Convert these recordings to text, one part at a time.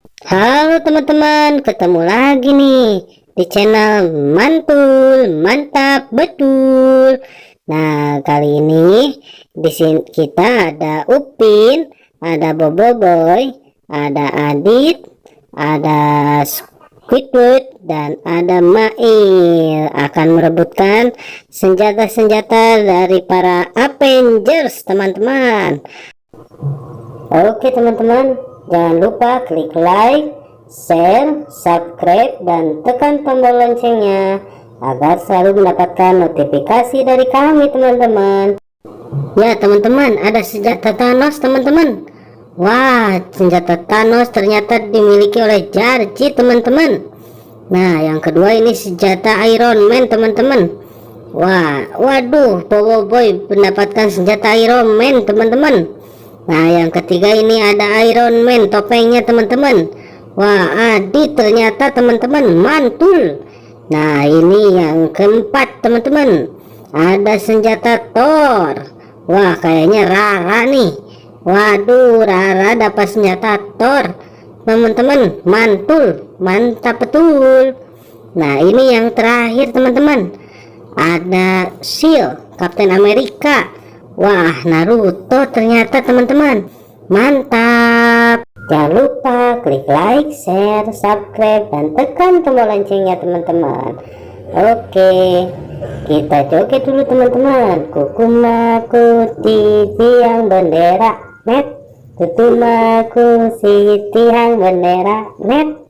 Halo teman-teman, ketemu lagi nih di channel Mantul Mantap Betul. Nah, kali ini di sini kita ada Upin, ada Boboiboy, ada Adit, ada Squidward, dan ada Mail akan merebutkan senjata-senjata dari para Avengers, teman-teman. Oke teman-teman, jangan lupa klik like, share, subscribe, dan tekan tombol loncengnya agar selalu mendapatkan notifikasi dari kami teman-teman. Ya teman-teman, ada senjata Thanos teman-teman. Wah, senjata Thanos ternyata dimiliki oleh Jarji teman-teman. Nah, yang kedua ini senjata Iron Man teman-teman. Waduh, Boboiboy mendapatkan senjata Iron Man teman-teman. Nah, yang ketiga ini ada Iron Man topengnya teman-teman. Wah, Adit ternyata teman-teman mantul. Nah, ini yang keempat teman-teman, ada senjata Thor. Wah, kayaknya Rara nih. Waduh, Rara dapat senjata Thor teman-teman, mantul, mantap betul. Nah, ini yang terakhir teman-teman, ada Shield Kapten Amerika. Wah, Naruto ternyata teman-teman, mantap. Jangan lupa klik like, share, subscribe, dan tekan tombol loncengnya teman-teman. Oke, kita joget dulu teman-teman. Kukumaku di tiang bendera net, tutumaku si tiang bendera net,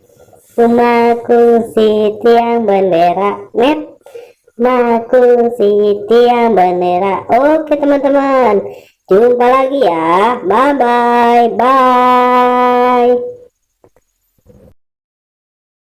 kumaku si tiang bendera net, Maku si tiang bendera. Oke teman-teman, jumpa lagi ya. Bye bye.